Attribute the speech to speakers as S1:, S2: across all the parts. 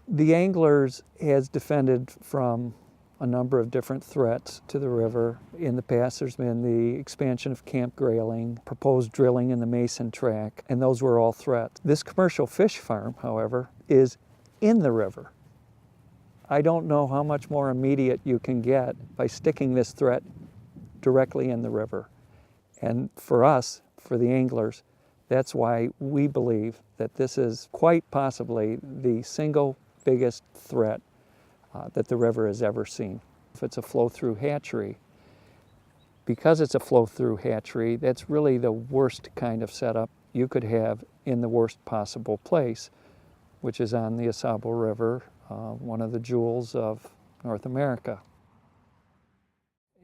S1: The anglers has defended from a number of different threats to the river. In the past, there's been the expansion of camp grayling, proposed drilling in the Mason track, and those were all threats. This commercial fish farm, however, is in the river. I don't know how much more immediate you can get by sticking this threat directly in the river. And for us, for the anglers, that's why we believe that this is quite possibly the single biggest threat that the river has ever seen. If it's a flow-through hatchery, because it's a flow-through hatchery, that's really the worst kind of setup you could have in the worst possible place, which is on the Au Sable River, one of the jewels of North America.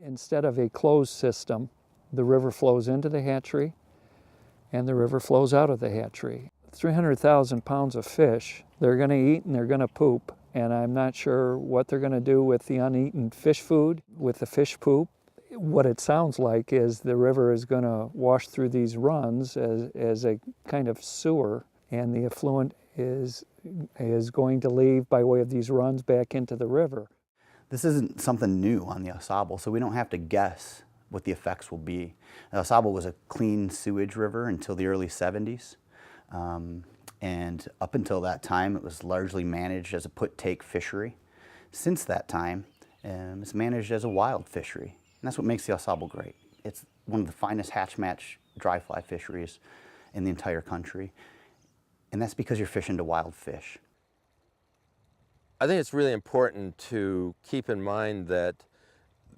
S1: Instead of a closed system, the river flows into the hatchery and the river flows out of the hatchery. 300,000 pounds of fish, they're going to eat and they're going to poop. And I'm not sure what they're going to do with the uneaten fish food, with the fish poop. What it sounds like is the river is going to wash through these runs as a kind of sewer, and the effluent is going to leave by way of these runs back into the river.
S2: This isn't something new on the Au Sable, so we don't have to guess what the effects will be. The Au Sable was a clean sewage river until the early 70s. And up until that time, it was largely managed as a put-take fishery. Since that time, it's managed as a wild fishery. And that's what makes the Au Sable great. It's one of the finest hatch-match dry fly fisheries in the entire country. And that's because you're fishing to wild fish.
S3: I think it's really important to keep in mind that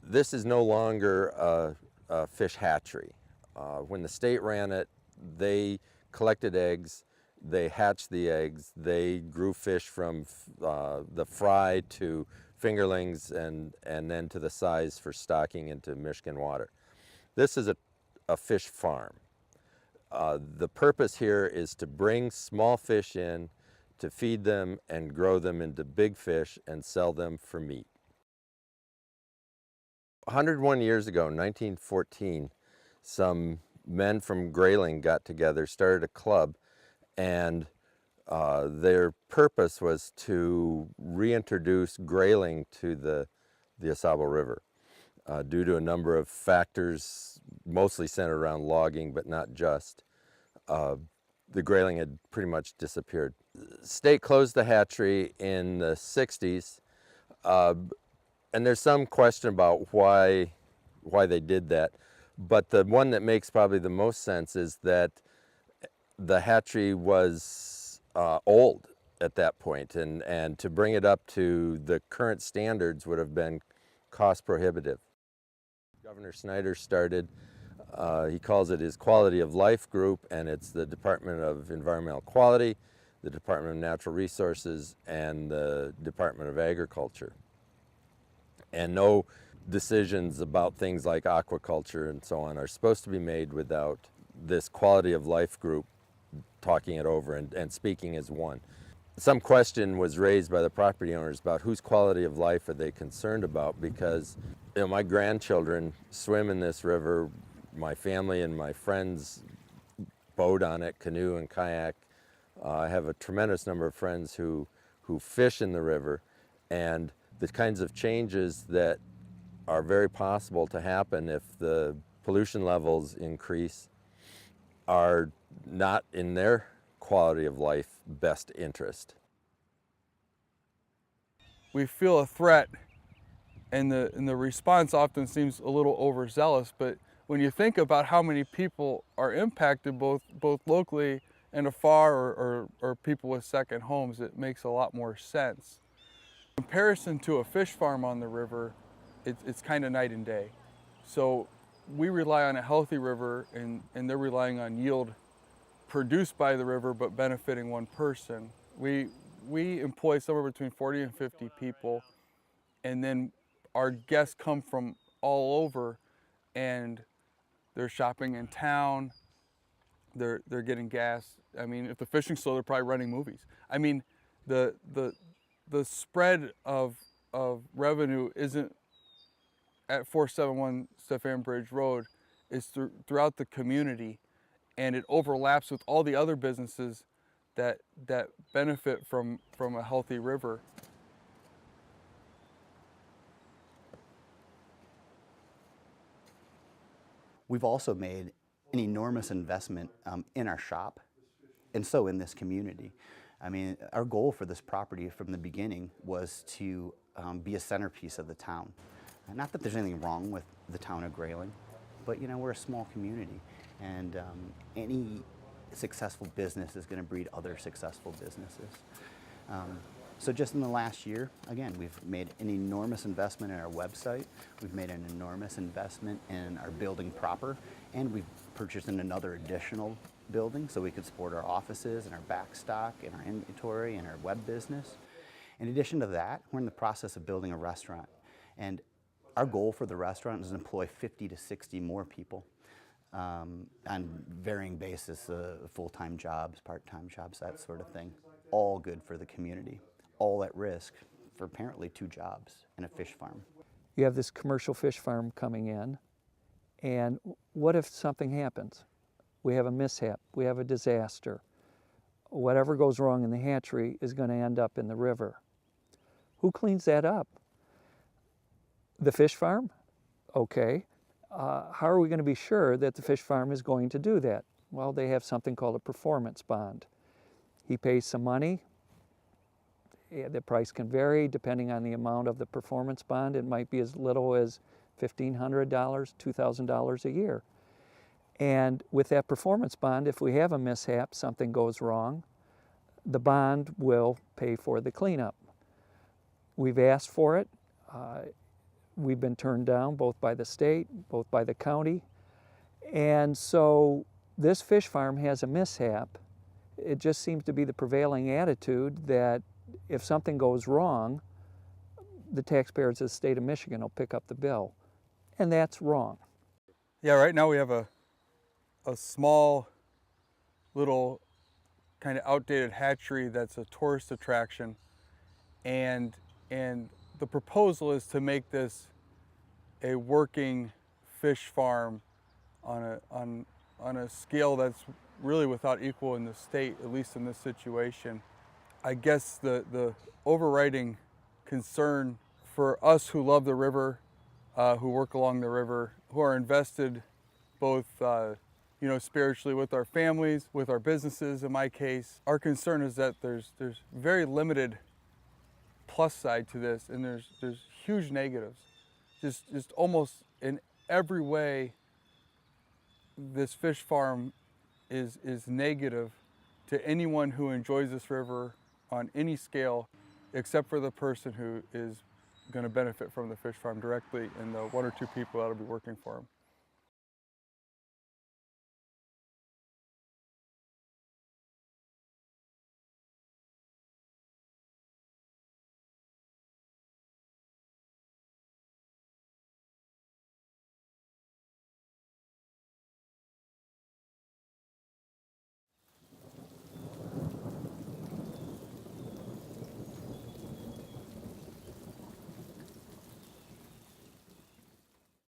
S3: this is no longer a fish hatchery. When the state ran it, they collected eggs, they hatched the eggs, they grew fish from the fry to fingerlings and then to the size for stocking into Michigan water. This is a fish farm. The purpose here is to bring small fish in, to feed them and grow them into big fish and sell them for meat. 101 years ago, in 1914, some men from Grayling got together, started a club, and their purpose was to reintroduce grayling to the Au Sable River due to a number of factors, mostly centered around logging, but not just. The grayling had pretty much disappeared. The state closed the hatchery in the 60s, and there's some question about why they did that. But the one that makes probably the most sense is that the hatchery was old at that point, and to bring it up to the current standards would have been cost prohibitive. Governor Snyder started, he calls it his Quality of Life group, and it's the Department of Environmental Quality, the Department of Natural Resources, and the Department of Agriculture. And no decisions about things like aquaculture and so on are supposed to be made without this Quality of Life group talking it over and speaking as one. Some question was raised by the property owners about whose quality of life are they concerned about, because my grandchildren swim in this river, my family and my friends boat on it, canoe and kayak. I have a tremendous number of friends who fish in the river, and the kinds of changes that are very possible to happen if the pollution levels increase are not in their quality of life best interest.
S4: We feel a threat, and the response often seems a little overzealous, but when you think about how many people are impacted both locally and afar, or people with second homes, it makes a lot more sense. In comparison to a fish farm on the river, it's kind of night and day. So we rely on a healthy river, and they're relying on yield produced by the river but benefiting one person. We employ somewhere between 40 and 50 people, and then our guests come from all over, and they're shopping in town, they're getting gas. I mean, if the fishing's slow, they're probably renting movies. I mean, the spread of revenue isn't at 471 Stephan Bridge Road, is throughout the community, and it overlaps with all the other businesses that benefit from a healthy river.
S2: We've also made an enormous investment in our shop, and so in this community. I mean, our goal for this property from the beginning was to be a centerpiece of the town. Not that there's anything wrong with the town of Grayling, but you know, we're a small community, and any successful business is going to breed other successful businesses. So just in the last year, again, we've made an enormous investment in our website, we've made an enormous investment in our building proper, and we've purchased another additional building so we could support our offices and our backstock and our inventory and our web business. In addition to that, we're in the process of building a restaurant, and our goal for the restaurant is to employ 50 to 60 more people on varying basis, full-time jobs, part-time jobs, that sort of thing. All good for the community, all at risk for apparently 2 jobs and a fish farm.
S1: You have this commercial fish farm coming in, and what if something happens? We have a mishap, we have a disaster. Whatever goes wrong in the hatchery is going to end up in the river. Who cleans that up? The fish farm? Okay. How are we going to be sure that the fish farm is going to do that? Well, they have something called a performance bond. He pays some money. The price can vary depending on the amount of the performance bond. It might be as little as $1,500, $2,000 a year. And with that performance bond, if we have a mishap, something goes wrong, the bond will pay for the cleanup. We've asked for it. We've been turned down both by the state, both by the county. And so this fish farm has a mishap. It just seems to be the prevailing attitude that if something goes wrong, the taxpayers of the state of Michigan will pick up the bill. And that's wrong.
S4: Yeah, right now we have a small little kind of outdated hatchery that's a tourist attraction, and the proposal is to make this a working fish farm on a scale that's really without equal in the state, at least in this situation. I guess the overriding concern for us who love the river, who work along the river, who are invested both spiritually with our families, with our businesses in my case, our concern is that there's very limited plus side to this, and there's huge negatives. Just almost in every way, this fish farm is negative to anyone who enjoys this river on any scale, except for the person who is going to benefit from the fish farm directly and the 1 or 2 people that'll be working for them.